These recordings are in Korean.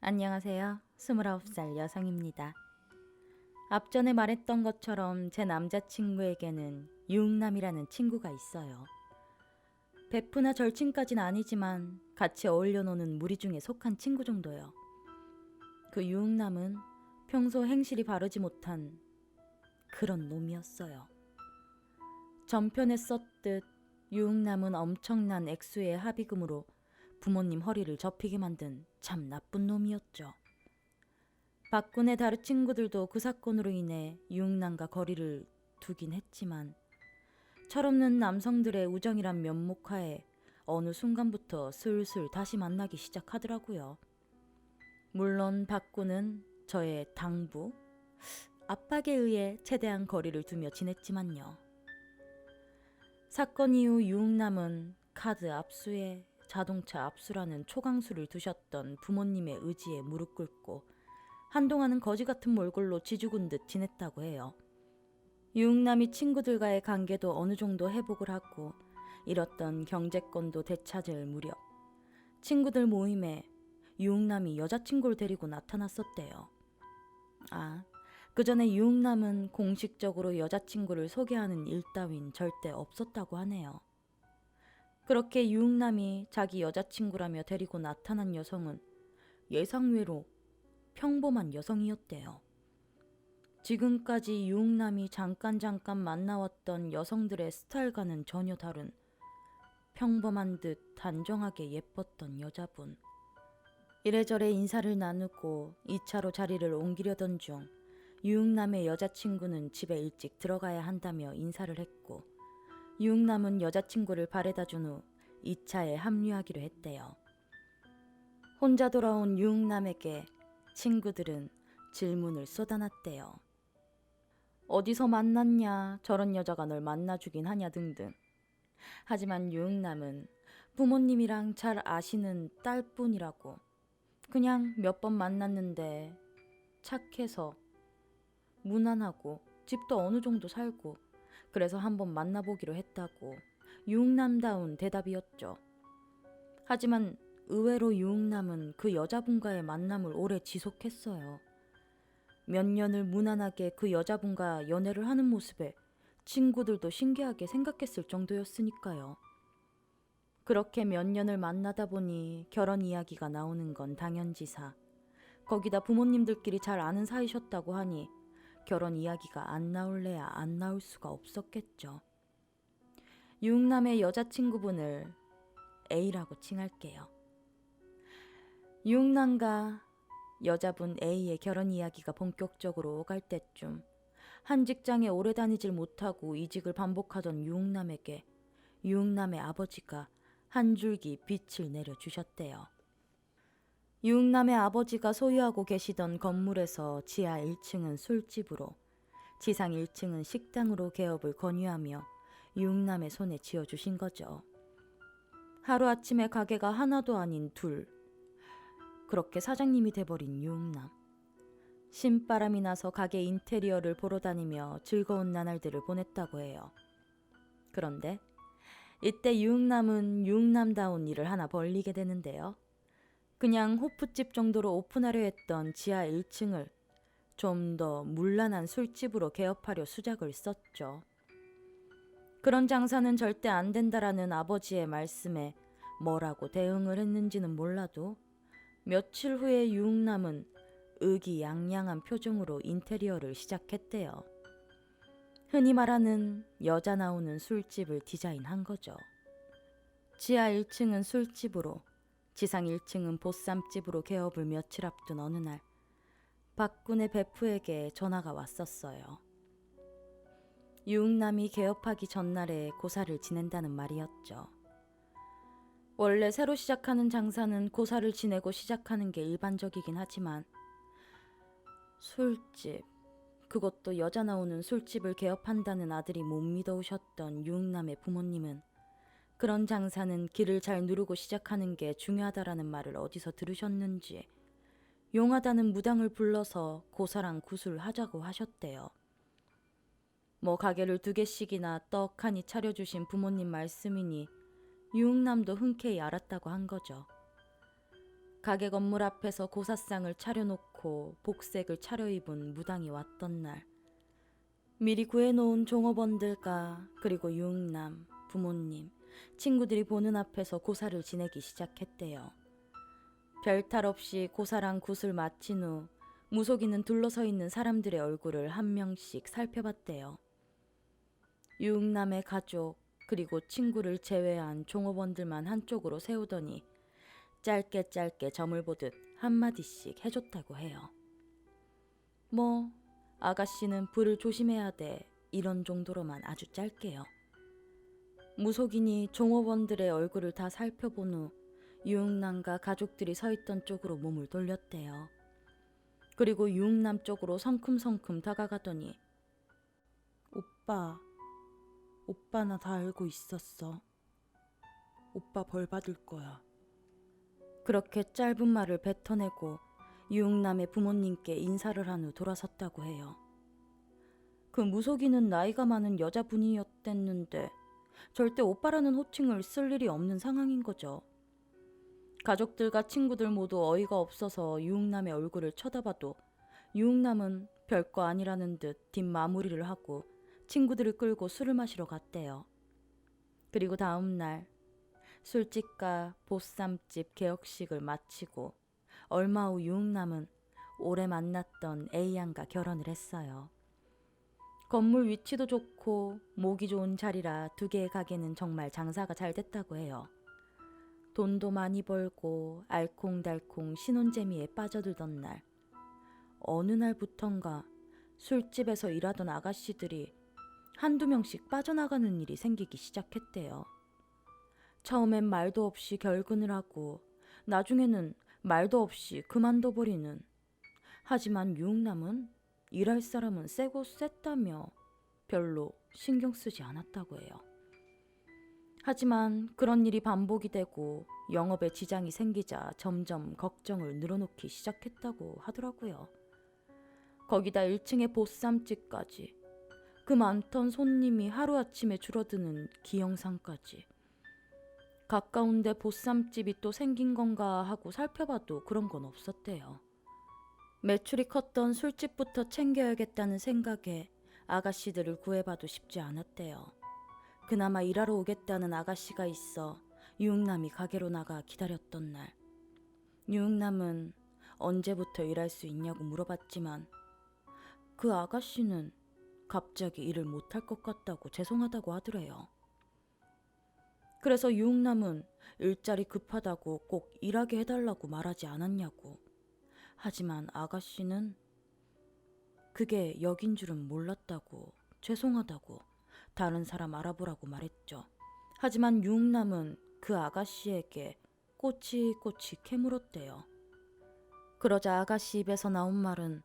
안녕하세요. 29살 여성입니다. 앞전에 말했던 것처럼 제 남자친구에게는 유흥남이라는 친구가 있어요. 베프나 절친까진 아니지만 같이 어울려 노는 무리 중에 속한 친구 정도요. 그 유흥남은 평소 행실이 바르지 못한 그런 놈이었어요. 전편에 썼듯 유흥남은 엄청난 액수의 합의금으로 부모님 허리를 접히게 만든 참 나쁜 놈이었죠. 박군의 다른 친구들도 그 사건으로 인해 유흥남과 거리를 두긴 했지만 철없는 남성들의 우정이란 면목하에 어느 순간부터 슬슬 다시 만나기 시작하더라고요. 물론 박군은 저의 당부, 압박에 의해 최대한 거리를 두며 지냈지만요. 사건 이후 유흥남은 카드 압수에 자동차 압수라는 초강수를 두셨던 부모님의 의지에 무릎 꿇고 한동안은 거지 같은 몰골로 지죽은 듯 지냈다고 해요. 유흥남이 친구들과의 관계도 어느 정도 회복을 하고 잃었던 경제권도 되찾을 무렵 친구들 모임에 유흥남이 여자친구를 데리고 나타났었대요. 그 전에 유흥남은 공식적으로 여자친구를 소개하는 일 따윈 절대 없었다고 하네요. 그렇게 유흥남이 자기 여자친구라며 데리고 나타난 여성은 예상외로 평범한 여성이었대요. 지금까지 유흥남이 잠깐 만나왔던 여성들의 스타일과는 전혀 다른 평범한 듯 단정하게 예뻤던 여자분. 이래저래 인사를 나누고 2차로 자리를 옮기려던 중 유흥남의 여자친구는 집에 일찍 들어가야 한다며 인사를 했고 유흥남은 여자친구를 바래다 준 후 2차에 합류하기로 했대요. 혼자 돌아온 유흥남에게 친구들은 질문을 쏟아놨대요. 어디서 만났냐, 저런 여자가 널 만나주긴 하냐 등등. 하지만 유흥남은 부모님이랑 잘 아시는 딸뿐이라고 그냥 몇 번 만났는데 착해서 무난하고 집도 어느 정도 살고 그래서 한번 만나보기로 했다고 유흥남다운 대답이었죠. 하지만 의외로 유흥남은 그 여자분과의 만남을 오래 지속했어요. 몇 년을 무난하게 그 여자분과 연애를 하는 모습에 친구들도 신기하게 생각했을 정도였으니까요. 그렇게 몇 년을 만나다 보니 결혼 이야기가 나오는 건 당연지사. 거기다 부모님들끼리 잘 아는 사이셨다고 하니 결혼 이야기가 안 나올래야 안 나올 수가 없었겠죠. 유흥남의 여자친구분을 A라고 칭할게요. 유흥남과 여자분 A의 결혼 이야기가 본격적으로 오갈 때쯤 한 직장에 오래 다니질 못하고 이직을 반복하던 유흥남에게 유흥남의 아버지가 한 줄기 빛을 내려주셨대요. 유흥남의 아버지가 소유하고 계시던 건물에서 지하 1층은 술집으로 지상 1층은 식당으로 개업을 권유하며 유흥남의 손에 쥐어주신 거죠. 하루아침에 가게가 하나도 아닌 둘. 그렇게 사장님이 돼버린 유흥남. 신바람이 나서 가게 인테리어를 보러 다니며 즐거운 나날들을 보냈다고 해요. 그런데 이때 유흥남은 유흥남다운 일을 하나 벌리게 되는데요. 그냥 호프집 정도로 오픈하려 했던 지하 1층을 좀 더 문란한 술집으로 개업하려 수작을 썼죠. 그런 장사는 절대 안 된다라는 아버지의 말씀에 뭐라고 대응을 했는지는 몰라도 며칠 후에 유흥남은 의기양양한 표정으로 인테리어를 시작했대요. 흔히 말하는 여자 나오는 술집을 디자인한 거죠. 지하 1층은 술집으로 지상 1층은 보쌈집으로 개업을 며칠 앞둔 어느 날 박군의 베프에게 전화가 왔었어요. 유흥남이 개업하기 전날에 고사를 지낸다는 말이었죠. 원래 새로 시작하는 장사는 고사를 지내고 시작하는 게 일반적이긴 하지만 술집, 그것도 여자 나오는 술집을 개업한다는 아들이 못 믿어오셨던 유흥남의 부모님은 그런 장사는 길을 잘 누르고 시작하는 게 중요하다라는 말을 어디서 들으셨는지 용하다는 무당을 불러서 고사랑 구술하자고 하셨대요. 뭐 가게를 2개씩이나 떡하니 차려주신 부모님 말씀이니 유흥남도 흔쾌히 알았다고 한 거죠. 가게 건물 앞에서 고사상을 차려놓고 복색을 차려입은 무당이 왔던 날, 미리 구해놓은 종업원들과 그리고 유흥남, 부모님, 친구들이 보는 앞에서 고사를 지내기 시작했대요. 별탈 없이 고사랑 굿을 마친 후 무속인은 둘러서 있는 사람들의 얼굴을 한 명씩 살펴봤대요. 유흥남의 가족 그리고 친구를 제외한 종업원들만 한쪽으로 세우더니 짧게 짧게 점을 보듯 한마디씩 해줬다고 해요. 뭐 아가씨는 불을 조심해야 돼, 이런 정도로만 아주 짧게요. 무속인이 종업원들의 얼굴을 다 살펴본 후 유흥남과 가족들이 서 있던 쪽으로 몸을 돌렸대요. 그리고 유흥남 쪽으로 성큼성큼 다가가더니 오빠 나 다 알고 있었어. 오빠 벌 받을 거야. 그렇게 짧은 말을 뱉어내고 유흥남의 부모님께 인사를 한 후 돌아섰다고 해요. 그 무속인은 나이가 많은 여자분이었댔는데 절대 오빠라는 호칭을 쓸 일이 없는 상황인 거죠. 가족들과 친구들 모두 어이가 없어서 유흥남의 얼굴을 쳐다봐도 유흥남은 별거 아니라는 듯 뒷마무리를 하고 친구들을 끌고 술을 마시러 갔대요. 그리고 다음 날 술집과 보쌈집 개업식을 마치고 얼마 후 유흥남은 오래 만났던 A양과 결혼을 했어요. 건물 위치도 좋고 목이 좋은 자리라 두 개의 가게는 정말 장사가 잘 됐다고 해요. 돈도 많이 벌고 알콩달콩 신혼재미에 빠져들던 날, 어느 날부턴가 술집에서 일하던 아가씨들이 한두 명씩 빠져나가는 일이 생기기 시작했대요. 처음엔 말도 없이 결근을 하고 나중에는 말도 없이 그만둬버리는. 하지만 유흥남은 일할 사람은 세고 셌다며 별로 신경 쓰지 않았다고 해요. 하지만 그런 일이 반복이 되고 영업에 지장이 생기자 점점 걱정을 늘어놓기 시작했다고 하더라고요. 거기다 1층에 보쌈집까지, 그 많던 손님이 하루아침에 줄어드는 기영상까지. 가까운데 보쌈집이 또 생긴 건가 하고 살펴봐도 그런 건 없었대요. 매출이 컸던 술집부터 챙겨야겠다는 생각에 아가씨들을 구해봐도 쉽지 않았대요. 그나마 일하러 오겠다는 아가씨가 있어 유흥남이 가게로 나가 기다렸던 날, 유흥남은 언제부터 일할 수 있냐고 물어봤지만 그 아가씨는 갑자기 일을 못할 것 같다고 죄송하다고 하더래요. 그래서 유흥남은 일자리 급하다고 꼭 일하게 해달라고 말하지 않았냐고. 하지만 아가씨는 그게 역인 줄은 몰랐다고, 죄송하다고, 다른 사람 알아보라고 말했죠. 하지만 유흥남은 그 아가씨에게 꼬치꼬치 캐물었대요. 그러자 아가씨 입에서 나온 말은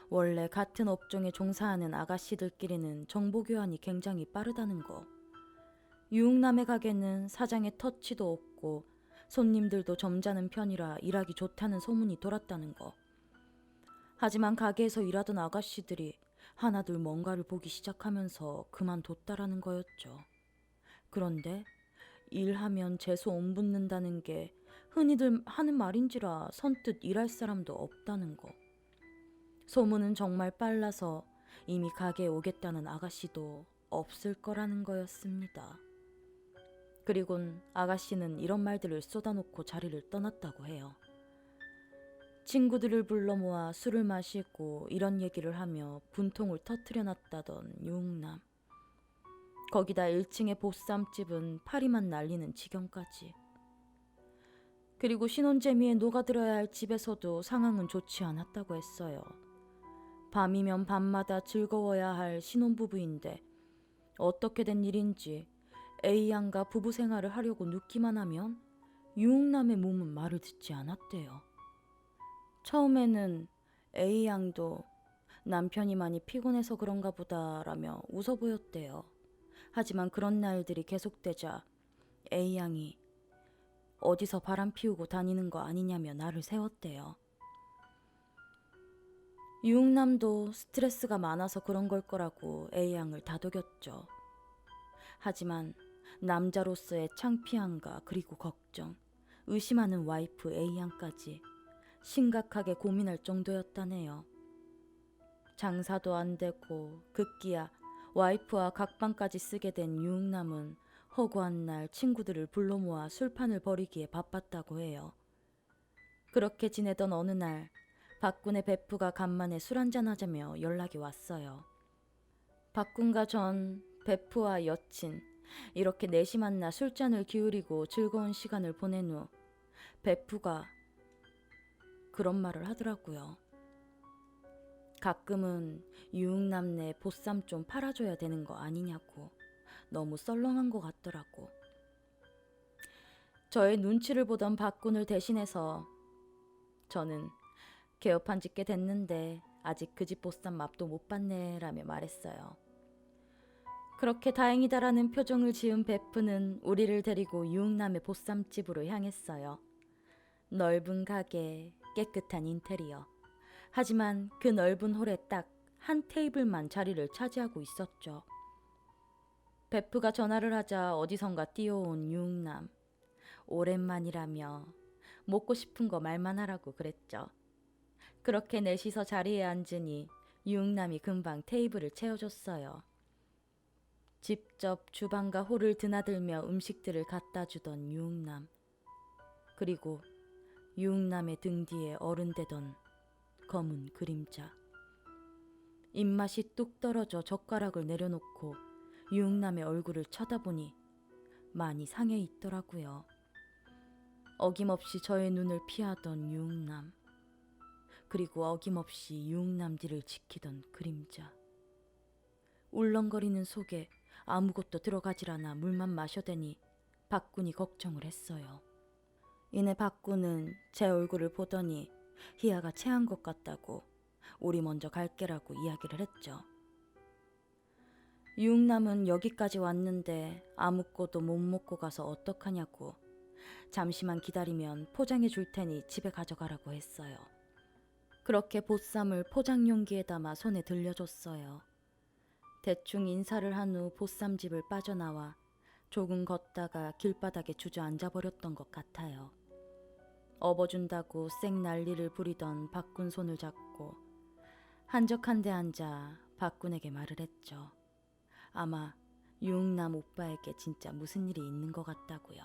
원래 같은 업종에 종사하는 아가씨들끼리는 정보 교환이 굉장히 빠르다는 거. 유흥남의 가게는 사장의 터치도 없고 손님들도 점잖은 편이라 일하기 좋다는 소문이 돌았다는 거. 하지만 가게에서 일하던 아가씨들이 하나둘 뭔가를 보기 시작하면서 그만뒀다라는 거였죠. 그런데 일하면 재수 온 붙는다는 게 흔히들 하는 말인지라 선뜻 일할 사람도 없다는 거. 소문은 정말 빨라서 이미 가게에 오겠다는 아가씨도 없을 거라는 거였습니다. 그리곤 아가씨는 이런 말들을 쏟아놓고 자리를 떠났다고 해요. 친구들을 불러 모아 술을 마시고 이런 얘기를 하며 분통을 터트려 놨다던 유흥남. 거기다 1층의 보쌈집은 파리만 날리는 지경까지. 그리고 신혼재미에 녹아들어야 할 집에서도 상황은 좋지 않았다고 했어요. 밤이면 밤마다 즐거워야 할 신혼부부인데 어떻게 된 일인지 A양과 부부 생활을 하려고 눕기만 하면 유흥남의 몸은 말을 듣지 않았대요. 처음에는 A양도 남편이 많이 피곤해서 그런가 보다라며 웃어 보였대요. 하지만 그런 날들이 계속되자 A양이 어디서 바람 피우고 다니는 거 아니냐며 나를 세웠대요. 유흥남도 스트레스가 많아서 그런 걸 거라고 A양을 다독였죠. 하지만 남자로서의 창피함과 그리고 걱정, 의심하는 와이프 A양까지 심각하게 고민할 정도였다네요. 장사도 안 되고 급기야 와이프와 각방까지 쓰게 된 유흥남은 허구한 날 친구들을 불러 모아 술판을 벌이기에 바빴다고 해요. 그렇게 지내던 어느 날 박군의 베프가 간만에 술 한잔하자며 연락이 왔어요. 박군과 전, 베프와 여친 이렇게 넷이 만나 술잔을 기울이고 즐거운 시간을 보낸 후 베프가 그런 말을 하더라고요. 가끔은 유흥남네 보쌈 좀 팔아줘야 되는 거 아니냐고. 너무 썰렁한 것 같더라고. 저의 눈치를 보던 박군을 대신해서 저는 개업한 지 꽤 됐는데 아직 그 집 보쌈 맛도 못 봤네 라며 말했어요. 그렇게 다행이다라는 표정을 지은 베프는 우리를 데리고 유흥남의 보쌈집으로 향했어요. 넓은 가게, 깨끗한 인테리어. 하지만 그 넓은 홀에 딱 한 테이블만 자리를 차지하고 있었죠. 베프가 전화를 하자 어디선가 뛰어온 유흥남. 오랜만이라며 먹고 싶은 거 말만 하라고 그랬죠. 그렇게 넷이서 자리에 앉으니 유흥남이 금방 테이블을 채워줬어요. 직접 주방과 홀을 드나들며 음식들을 갖다 주던 유흥남. 그리고 유흥남의 등 뒤에 어른대던 검은 그림자. 입맛이 뚝 떨어져 젓가락을 내려놓고 유흥남의 얼굴을 쳐다보니 많이 상해 있더라고요. 어김없이 저의 눈을 피하던 유흥남. 그리고 어김없이 유흥남 뒤를 지키던 그림자. 울렁거리는 속에 아무것도 들어가질 않아 물만 마셔대니 박군이 걱정을 했어요. 이내 박군은 제 얼굴을 보더니 희아가 체한 것 같다고 우리 먼저 갈게라고 이야기를 했죠. 유흥남은 여기까지 왔는데 아무것도 못 먹고 가서 어떡하냐고 잠시만 기다리면 포장해 줄 테니 집에 가져가라고 했어요. 그렇게 보쌈을 포장 용기에 담아 손에 들려줬어요. 대충 인사를 한 후 보쌈집을 빠져나와 조금 걷다가 길바닥에 주저앉아 버렸던 것 같아요. 업어준다고 쌩 난리를 부리던 박군 손을 잡고 한적한 데 앉아 박군에게 말을 했죠. 아마 유흥남 오빠에게 진짜 무슨 일이 있는 것 같다고요.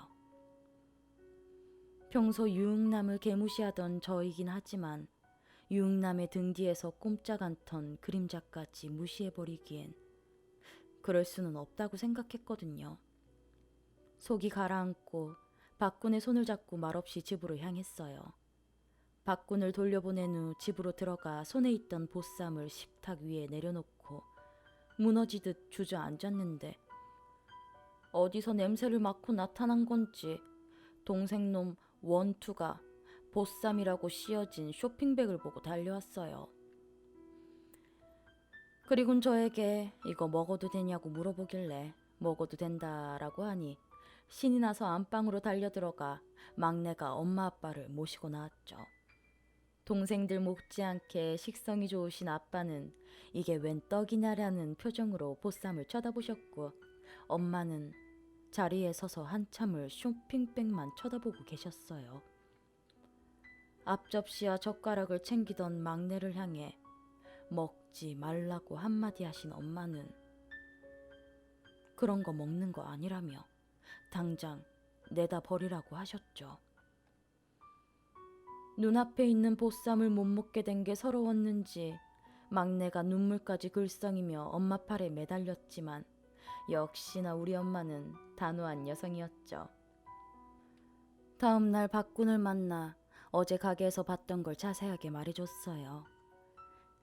평소 유흥남을 개무시하던 저이긴 하지만 유흥남의 등 뒤에서 꼼짝 않던 그림자까지 무시해버리기엔 그럴 수는 없다고 생각했거든요. 속이 가라앉고 박군의 손을 잡고 말없이 집으로 향했어요. 박군을 돌려보낸 후 집으로 들어가 손에 있던 보쌈을 식탁 위에 내려놓고 무너지듯 주저앉았는데 어디서 냄새를 맡고 나타난 건지 동생놈 원투가 보쌈이라고 씌어진 쇼핑백을 보고 달려왔어요. 그리곤 저에게 이거 먹어도 되냐고 물어보길래 먹어도 된다라고 하니 신이 나서 안방으로 달려들어가 막내가 엄마 아빠를 모시고 나왔죠. 동생들 못지않게 식성이 좋으신 아빠는 이게 웬 떡이냐라는 표정으로 보쌈을 쳐다보셨고 엄마는 자리에 서서 한참을 쇼핑백만 쳐다보고 계셨어요. 앞접시와 젓가락을 챙기던 막내를 향해 먹지 말라고 한마디 하신 엄마는 그런 거 먹는 거 아니라며 당장 내다 버리라고 하셨죠. 눈앞에 있는 보쌈을 못 먹게 된 게 서러웠는지 막내가 눈물까지 글썽이며 엄마 팔에 매달렸지만 역시나 우리 엄마는 단호한 여성이었죠. 다음 날 박군을 만나 어제 가게에서 봤던 걸 자세하게 말해줬어요.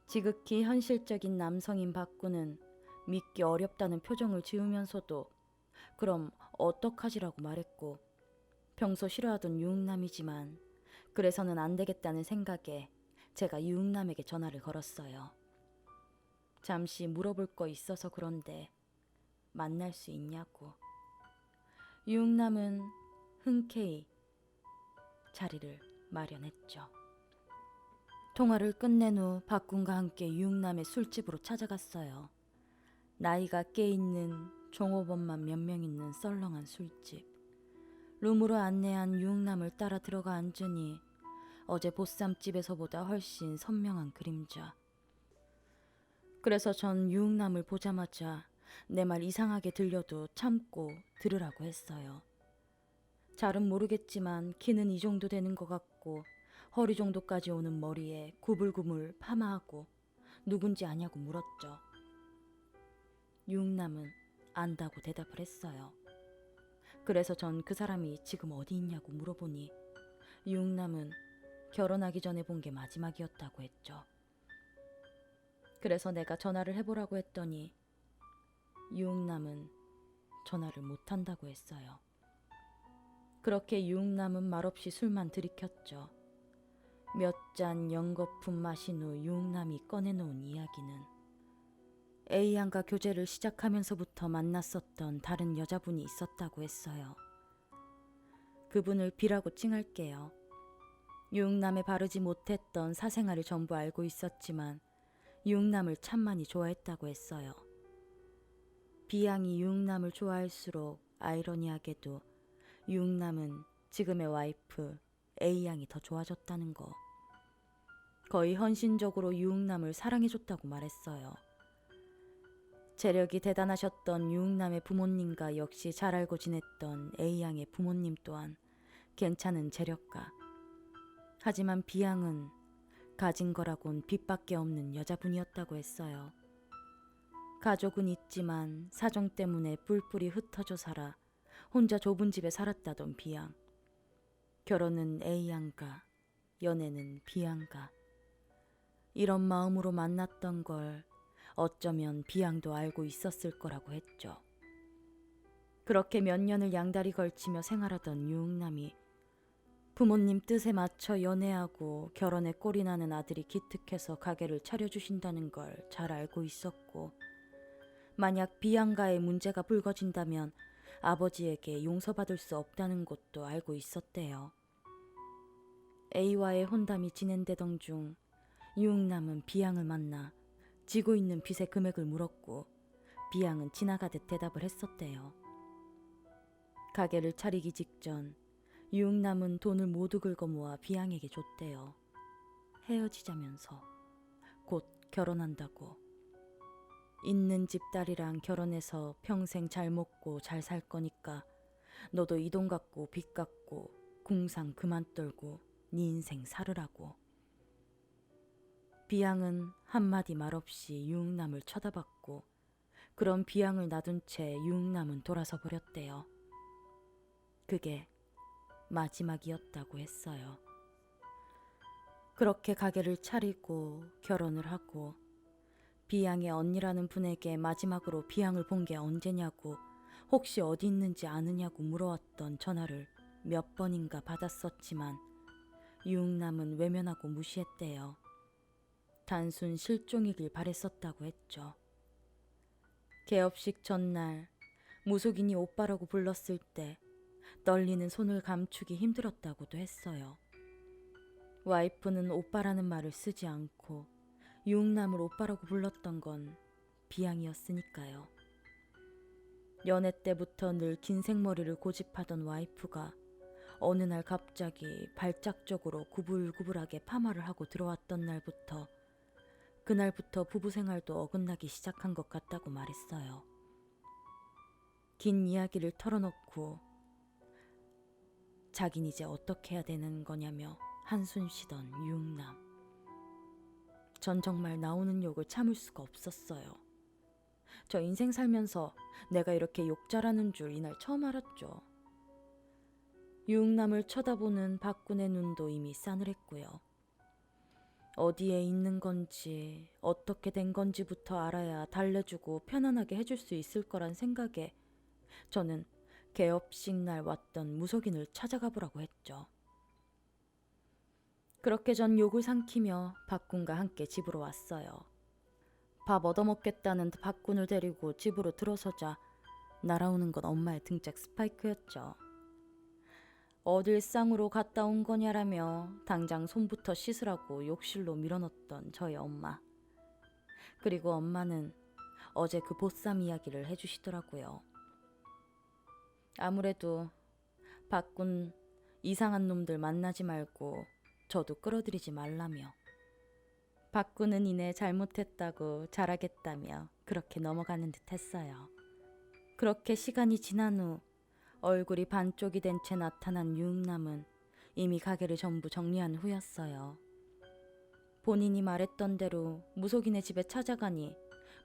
지극히 현실적인 남성인 박군은 믿기 어렵다는 표정을 지으면서도 그럼 어떡하지라고 말했고 평소 싫어하던 유흥남이지만 그래서는 안 되겠다는 생각에 제가 유흥남에게 전화를 걸었어요. 잠시 물어볼 거 있어서 그런데 만날 수 있냐고. 유흥남은 흔쾌히 자리를 마련했죠. 통화를 끝낸 후 박군과 함께 유흥남의 술집으로 찾아갔어요. 나이가 꽤 있는 종업원만 몇 명 있는 썰렁한 술집. 룸으로 안내한 유흥남을 따라 들어가 앉으니 어제 보쌈집에서보다 훨씬 선명한 그림자. 그래서 전 유흥남을 보자마자 내 말 이상하게 들려도 참고 들으라고 했어요. 잘은 모르겠지만 키는 이 정도 되는 것 같고 허리 정도까지 오는 머리에 구불구불 파마하고 누군지 아냐고 물었죠. 유흥남은 안다고 대답을 했어요. 그래서 전 그 사람이 지금 어디 있냐고 물어보니 유흥남은 결혼하기 전에 본 게 마지막이었다고 했죠. 그래서 내가 전화를 해보라고 했더니 유흥남은 전화를 못한다고 했어요. 그렇게 유흥남은 말없이 술만 들이켰죠. 몇 잔 연거품 마신 후 유흥남이 꺼내놓은 이야기는 A양과 교제를 시작하면서부터 만났었던 다른 여자분이 있었다고 했어요. 그분을 B라고 칭할게요. 유흥남에 바르지 못했던 사생활을 전부 알고 있었지만 유흥남을 참 많이 좋아했다고 했어요. B양이 유흥남을 좋아할수록 아이러니하게도 유흥남은 지금의 와이프 A양이 더 좋아졌다는 거. 거의 헌신적으로 유흥남을 사랑해줬다고 말했어요. 재력이 대단하셨던 유흥남의 부모님과 역시 잘 알고 지냈던 A양의 부모님 또한 괜찮은 재력가. 하지만 B양은 가진 거라곤 빚밖에 없는 여자분이었다고 했어요. 가족은 있지만 사정 때문에 뿔뿔이 흩어져 살아 혼자 좁은 집에 살았다던 B양. 결혼은 A양과 연애는 B양과. 이런 마음으로 만났던 걸 어쩌면 B양도 알고 있었을 거라고 했죠. 그렇게 몇 년을 양다리 걸치며 생활하던 유흥남이 부모님 뜻에 맞춰 연애하고 결혼에 꼴이 나는 아들이 기특해서 가게를 차려주신다는 걸 잘 알고 있었고, 만약 B양과의 문제가 불거진다면 아버지에게 용서받을 수 없다는 것도 알고 있었대요. A와의 혼담이 진행되던 중 유흥남은 B양을 만나 지고 있는 빚의 금액을 물었고 B양은 지나가듯 대답을 했었대요. 가게를 차리기 직전 유흥남은 돈을 모두 긁어 모아 B양에게 줬대요. 헤어지자면서 곧 결혼한다고. 있는 집 딸이랑 결혼해서 평생 잘 먹고 잘 살 거니까 너도 이 돈 갖고 빚 갚고 궁상 그만 떨고 네 인생 살으라고. B양은 한마디 말없이 유흥남을 쳐다봤고 그런 B양을 놔둔 채 유흥남은 돌아서 버렸대요. 그게 마지막이었다고 했어요. 그렇게 가게를 차리고 결혼을 하고 B양의 언니라는 분에게 마지막으로 B양을 본 게 언제냐고 혹시 어디 있는지 아느냐고 물어왔던 전화를 몇 번인가 받았었지만 유흥남은 외면하고 무시했대요. 단순 실종이길 바랬었다고 했죠. 개업식 전날 무속인이 오빠라고 불렀을 때 떨리는 손을 감추기 힘들었다고도 했어요. 와이프는 오빠라는 말을 쓰지 않고 유흥남을 오빠라고 불렀던 건 B양이었으니까요. 연애 때부터 늘 긴 생머리를 고집하던 와이프가 어느 날 갑자기 발작적으로 구불구불하게 파마를 하고 들어왔던 날부터 그날부터 부부 생활도 어긋나기 시작한 것 같다고 말했어요. 긴 이야기를 털어놓고 자긴 이제 어떻게 해야 되는 거냐며 한숨 쉬던 유흥남. 전 정말 나오는 욕을 참을 수가 없었어요. 저 인생 살면서 내가 이렇게 욕 잘하는 줄 이날 처음 알았죠. 유흥남을 쳐다보는 박군의 눈도 이미 싸늘했고요. 어디에 있는 건지 어떻게 된 건지부터 알아야 달래주고 편안하게 해줄 수 있을 거란 생각에 저는 개업식 날 왔던 무속인을 찾아가 보라고 했죠. 그렇게 전 욕을 삼키며 박군과 함께 집으로 왔어요. 밥 얻어먹겠다는 박군을 데리고 집으로 들어서자 날아오는 건 엄마의 등짝 스파이크였죠. 어딜 쌍으로 갔다 온 거냐라며 당장 손부터 씻으라고 욕실로 밀어넣던 저희 엄마. 그리고 엄마는 어제 그 보쌈 이야기를 해주시더라고요. 아무래도 밖군 이상한 놈들 만나지 말고 저도 끌어들이지 말라며. 밖군은 이내 잘못했다고 잘하겠다며 그렇게 넘어가는 듯 했어요. 그렇게 시간이 지난 후 얼굴이 반쪽이 된 채 나타난 유흥남은 이미 가게를 전부 정리한 후였어요. 본인이 말했던 대로 무속인의 집에 찾아가니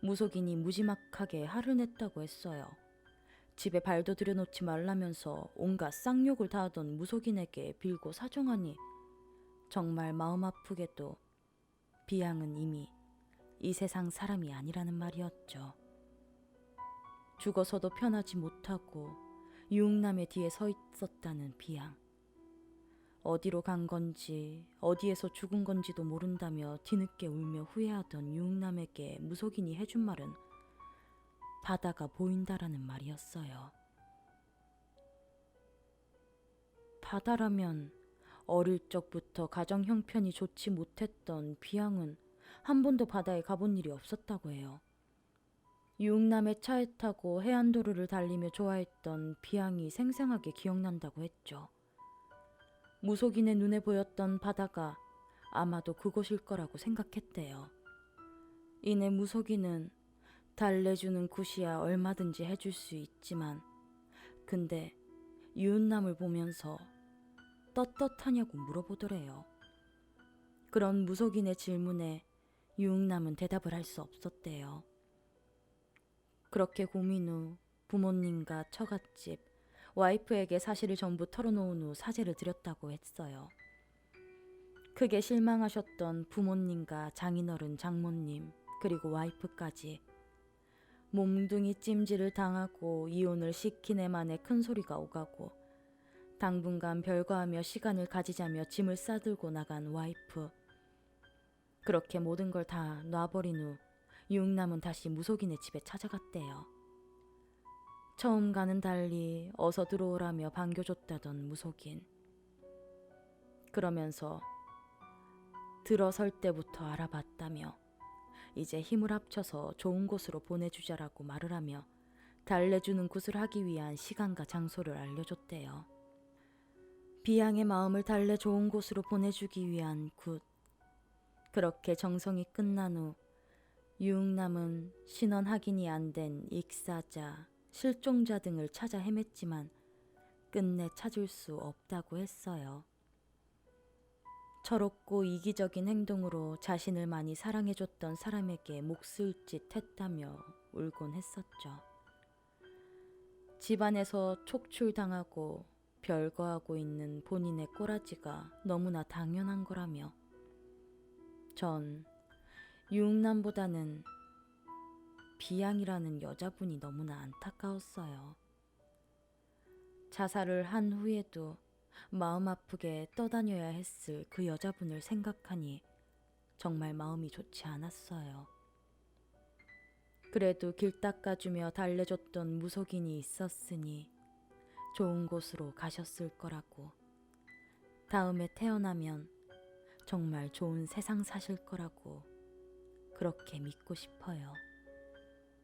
무속인이 무지막하게 화를 냈다고 했어요. 집에 발도 들여놓지 말라면서 온갖 쌍욕을 다 하던 무속인에게 빌고 사정하니 정말 마음 아프게도 비양은 이미 이 세상 사람이 아니라는 말이었죠. 죽어서도 편하지 못하고 유흥남의 뒤에 서 있었다는 비양. 어디로 간 건지 어디에서 죽은 건지도 모른다며 뒤늦게 울며 후회하던 유흥남에게 무속인이 해준 말은 바다가 보인다라는 말이었어요. 바다라면 어릴 적부터 가정 형편이 좋지 못했던 비양은 한 번도 바다에 가본 일이 없었다고 해요. 유흥남의 차에 타고 해안도로를 달리며 좋아했던 비양이 생생하게 기억난다고 했죠. 무속인의 눈에 보였던 바다가 아마도 그곳일 거라고 생각했대요. 이내 무속인은 달래주는 굿이야 얼마든지 해줄 수 있지만 근데 유흥남을 보면서 떳떳하냐고 물어보더래요. 그런 무속인의 질문에 유흥남은 대답을 할 수 없었대요. 그렇게 고민 후 부모님과 처갓집, 와이프에게 사실을 전부 털어놓은 후 사죄를 드렸다고 했어요. 크게 실망하셨던 부모님과 장인어른 장모님 그리고 와이프까지 몸뚱이 찜질을 당하고 이혼을 시킨 애만에 큰 소리가 오가고 당분간 별거하며 시간을 가지자며 짐을 싸들고 나간 와이프. 그렇게 모든 걸 다 놔버린 후 유흥남은 다시 무속인의 집에 찾아갔대요. 처음과는 달리 어서 들어오라며 반겨줬다던 무속인. 그러면서 들어설 때부터 알아봤다며 이제 힘을 합쳐서 좋은 곳으로 보내주자라고 말을 하며 달래주는 굿을 하기 위한 시간과 장소를 알려줬대요. 비양의 마음을 달래 좋은 곳으로 보내주기 위한 굿. 그렇게 정성이 끝난 후 유흥남은 신원 확인이 안 된 익사자, 실종자 등을 찾아 헤맸지만 끝내 찾을 수 없다고 했어요. 철없고 이기적인 행동으로 자신을 많이 사랑해줬던 사람에게 몫을 짓했다며 울곤 했었죠. 집안에서 촉출당하고 별거하고 있는 본인의 꼬라지가 너무나 당연한 거라며 전 유흥남보다는 비양이라는 여자분이 너무나 안타까웠어요. 자살을 한 후에도 마음 아프게 떠다녀야 했을 그 여자분을 생각하니 정말 마음이 좋지 않았어요. 그래도 길 닦아주며 달래줬던 무속인이 있었으니 좋은 곳으로 가셨을 거라고, 다음에 태어나면 정말 좋은 세상 사실 거라고 그렇게 믿고 싶어요.